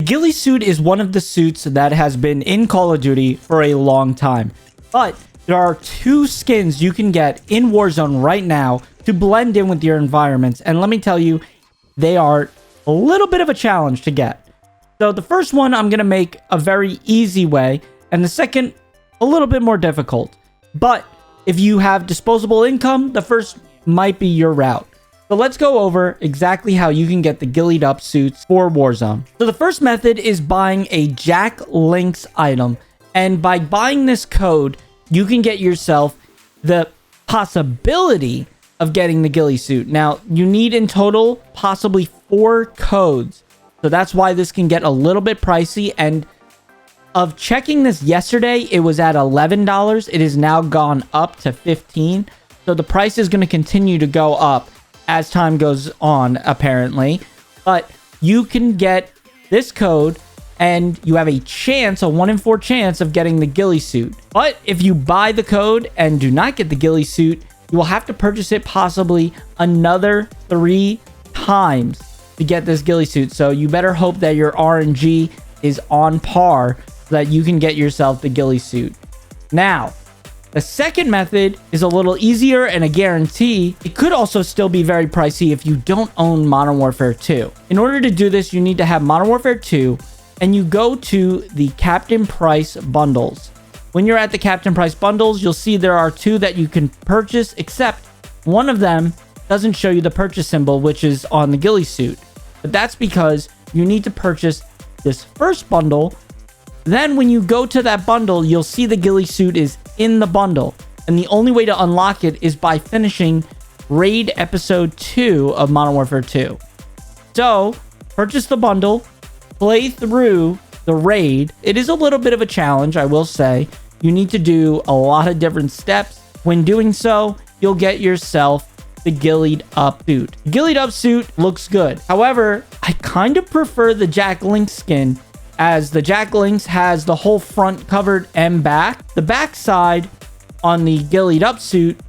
ghillie suit is one of the suits that has been in Call of Duty for a long time. But there are 2 skins you can get in Warzone right now to blend in with your environments. And let me tell you, they are a little bit of a challenge to get. So the first one I'm going to make a very easy way, and the second a little bit more difficult. But if you have disposable income, the first might be your route. So let's go over exactly how you can get the Ghillied Up suits for Warzone. So the first method is buying a Jack Links item. And by buying this code, you can get yourself the possibility of getting the ghillie suit. Now, you need in total possibly 4 codes. So that's why this can get a little bit pricey. And of checking this yesterday, it was at $11. It has now gone up to $15. So the price is going to continue to go up as time goes on, apparently. But you can get this code and you have a chance, a 1 in 4 chance of getting the ghillie suit. But if you buy the code and do not get the ghillie suit, you will have to purchase it possibly another 3 times to get this ghillie suit. So you better hope that your RNG is on par so that you can get yourself the ghillie suit. Now, the second method is a little easier and a guarantee. It could also still be very pricey if you don't own Modern Warfare 2. In order to do this, you need to have Modern Warfare 2 and you go to the Captain Price bundles. When you're at the Captain Price bundles, you'll see there are 2 that you can purchase, except one of them doesn't show you the purchase symbol, which is on the ghillie suit. But that's because you need to purchase this first bundle. Then when you go to that bundle, you'll see the ghillie suit is in the bundle. And the only way to unlock it is by finishing Raid Episode 2 of Modern Warfare 2. So, purchase the bundle, play through the raid. It is a little bit of a challenge, I will say. You need to do a lot of different steps. When doing so, you'll get yourself the Ghillied Up suit. Ghillied Up suit looks good. However, I kind of prefer the Jack Links skin, as the Jack Links has the whole front covered and back. The back side on the Ghillied Up suit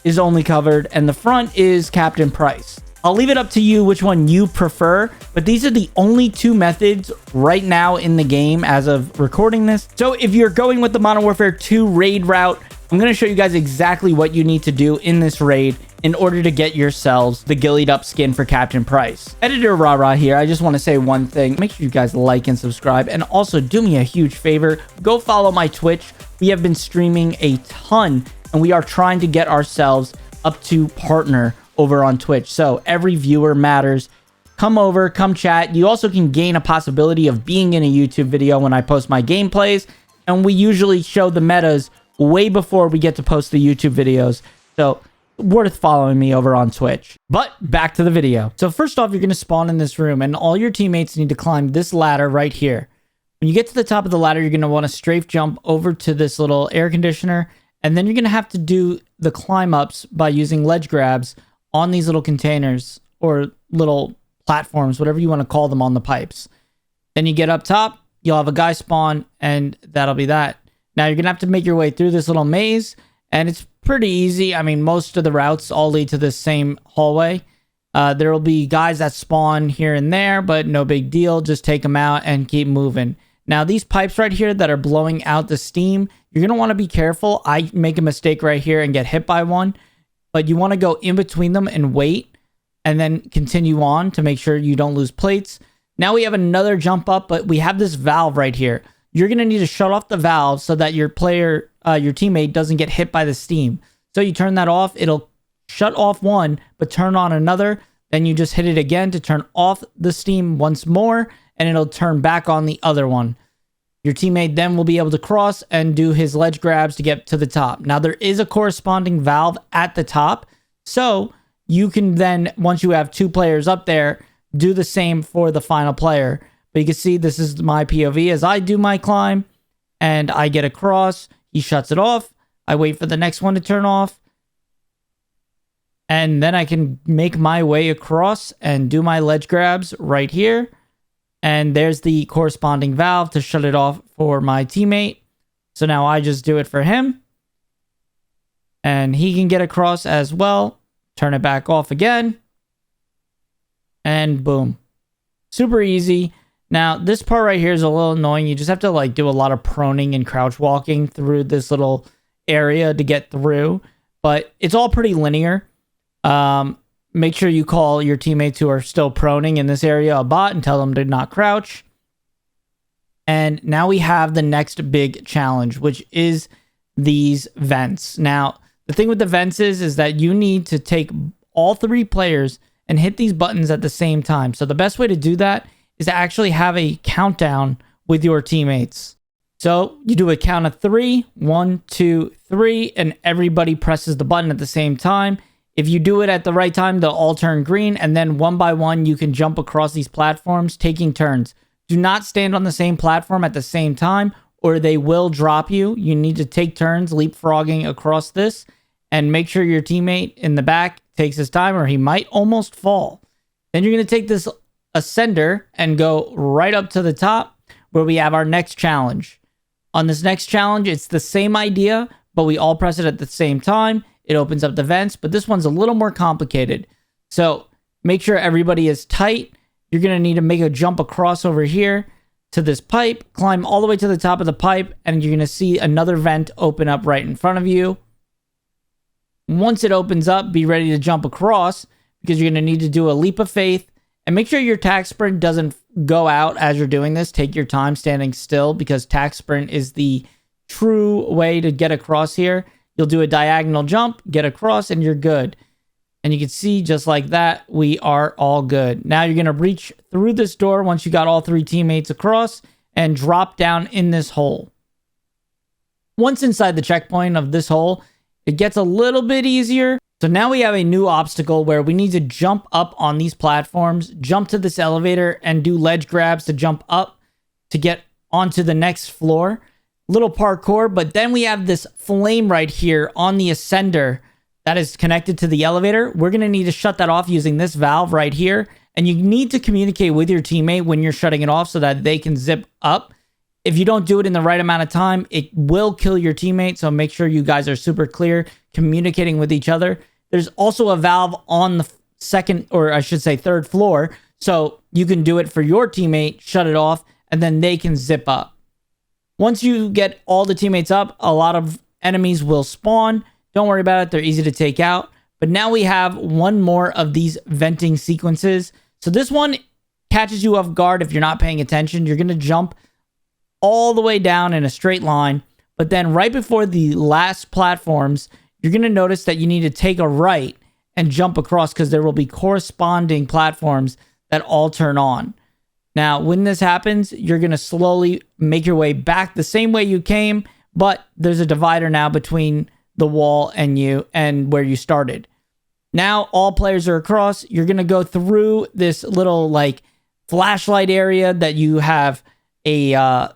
is only covered, and the front is Captain Price. I'll leave it up to you which one you prefer, but these are the only 2 methods right now in the game as of recording this. So if you're going with the Modern Warfare 2 raid route, I'm going to show you guys exactly what you need to do in this raid in order to get yourselves the Ghillied Up skin for Captain Price. Editor Rah here. I just want to say one thing. Make sure you guys like and subscribe, and also do me a huge favor. Go follow my Twitch. We have been streaming a ton, and we are trying to get ourselves up to partner over on Twitch. So every viewer matters. Come over, come chat. You also can gain a possibility of being in a YouTube video when I post my gameplays. And we usually show the metas way before we get to post the YouTube videos. So worth following me over on Twitch. But back to the video. So first off, you're going to spawn in this room and all your teammates need to climb this ladder right here. When you get to the top of the ladder, you're going to want to strafe jump over to this little air conditioner. And then you're going to have to do the climb ups by using ledge grabs on these little containers or little platforms, whatever you want to call them, on the pipes. Then you get up top, you'll have a guy spawn, and that'll be that. Now you're going to have to make your way through this little maze, and it's pretty easy. I mean, most of the routes all lead to this same hallway. There will be guys that spawn here and there, but no big deal. Just take them out and keep moving. Now, these pipes right here that are blowing out the steam, you're going to want to be careful. I make a mistake right here and get hit by one. But you want to go in between them and wait and then continue on to make sure you don't lose plates. Now we have another jump up, but we have this valve right here. You're going to need to shut off the valve so that your player, your teammate doesn't get hit by the steam. So you turn that off. It'll shut off one, but turn on another. Then you just hit it again to turn off the steam once more, and it'll turn back on the other one. Your teammate then will be able to cross and do his ledge grabs to get to the top. Now, there is a corresponding valve at the top. So you can then, once you have 2 players up there, do the same for the final player. But you can see this is my POV as I do my climb and I get across. He shuts it off. I wait for the next one to turn off. And then I can make my way across and do my ledge grabs right here. And there's the corresponding valve to shut it off for my teammate. So now I just do it for him. And he can get across as well. Turn it back off again. And boom. Super easy. Now, this part right here is a little annoying. You just have to like do a lot of proning and crouch walking through this little area to get through, but it's all pretty linear. Make sure you call your teammates who are still proning in this area a bot and tell them to not crouch. And now we have the next big challenge, which is these vents. Now, the thing with the vents is that you need to take all 3 players and hit these buttons at the same time. So the best way to do that is to actually have a countdown with your teammates. So you do a count of 3, 1, 2, 3, and everybody presses the button at the same time. If you do it at the right time, they'll all turn green, and then one by one, you can jump across these platforms, taking turns. Do not stand on the same platform at the same time, or they will drop you. You need to take turns leapfrogging across this, and make sure your teammate in the back takes his time, or he might almost fall. Then you're going to take this ascender and go right up to the top, where we have our next challenge. On this next challenge, it's the same idea, but we all press it at the same time. It opens up the vents, but this one's a little more complicated. So make sure everybody is tight. You're going to need to make a jump across over here to this pipe, climb all the way to the top of the pipe, and you're going to see another vent open up right in front of you. Once it opens up, be ready to jump across because you're going to need to do a leap of faith, and make sure your tack sprint doesn't go out as you're doing this. Take your time standing still because tack sprint is the true way to get across here. You'll do a diagonal jump, get across, and you're good. And you can see just like that, we are all good. Now you're going to reach through this door once you got all 3 teammates across and drop down in this hole. Once inside the checkpoint of this hole, it gets a little bit easier. So now we have a new obstacle where we need to jump up on these platforms, jump to this elevator, and do ledge grabs to jump up to get onto the next floor. Little parkour, but then we have this flame right here on the ascender that is connected to the elevator. We're going to need to shut that off using this valve right here. And you need to communicate with your teammate when you're shutting it off so that they can zip up. If you don't do it in the right amount of time, it will kill your teammate. So make sure you guys are super clear communicating with each other. There's also a valve on the second, or I should say third floor. So you can do it for your teammate, shut it off, and then they can zip up. Once you get all the teammates up, a lot of enemies will spawn. Don't worry about it. They're easy to take out. But now we have one more of these venting sequences. So this one catches you off guard if you're not paying attention. You're going to jump all the way down in a straight line. But then right before the last platforms, you're going to notice that you need to take a right and jump across because there will be corresponding platforms that all turn on. Now, when this happens, you're going to slowly make your way back the same way you came, but there's a divider now between the wall and you and where you started. Now, all players are across. You're going to go through this little like flashlight area that you have a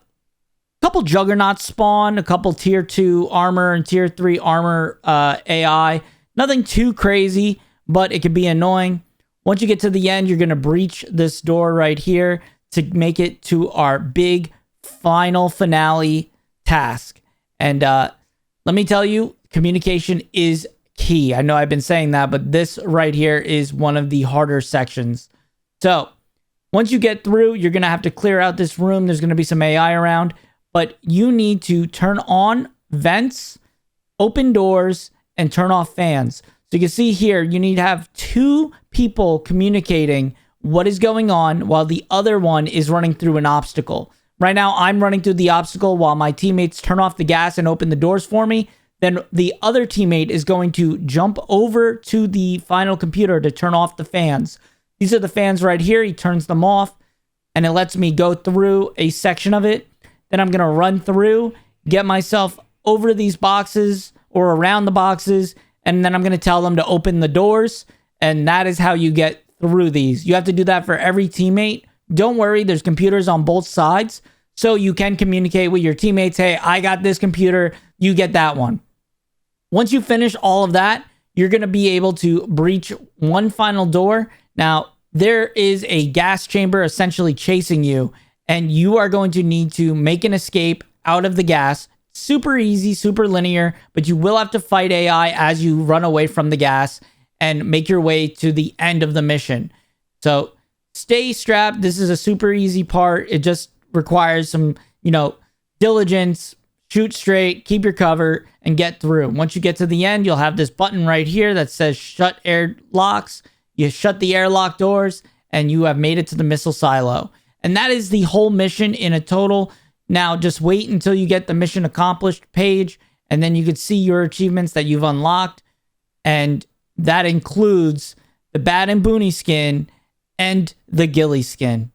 couple juggernauts spawn, a couple tier 2 armor and tier 3 armor AI. Nothing too crazy, but it can be annoying. Once you get to the end, you're going to breach this door right here to make it to our big final finale task. And let me tell you, communication is key. I know I've been saying that, but this right here is one of the harder sections. So once you get through, you're going to have to clear out this room. There's going to be some AI around, but you need to turn on vents, open doors, and turn off fans. So you can see here, you need to have 2 people communicating what is going on while the other one is running through an obstacle. Right now, I'm running through the obstacle while my teammates turn off the gas and open the doors for me. Then the other teammate is going to jump over to the final computer to turn off the fans. These are the fans right here. He turns them off, and it lets me go through a section of it. Then I'm going to run through, get myself over these boxes or around the boxes, and then I'm going to tell them to open the doors, and that is how you get through these. You have to do that for every teammate. Don't worry, there's computers on both sides, so you can communicate with your teammates. Hey, I got this computer, you get that one. Once you finish all of that, you're going to be able to breach one final door. Now, there is a gas chamber essentially chasing you, and you are going to need to make an escape out of the gas. Super easy, super linear, but you will have to fight AI as you run away from the gas and make your way to the end of the mission. So stay strapped. This is a super easy part. It just requires some, diligence. Shoot straight, keep your cover, and get through. Once you get to the end, you'll have this button right here that says shut air locks. You shut the airlock doors, and you have made it to the missile silo. And that is the whole mission in a total. Now, just wait until you get the mission accomplished page, and then you can see your achievements that you've unlocked. And that includes the Bad and Booney skin and the Ghillie skin.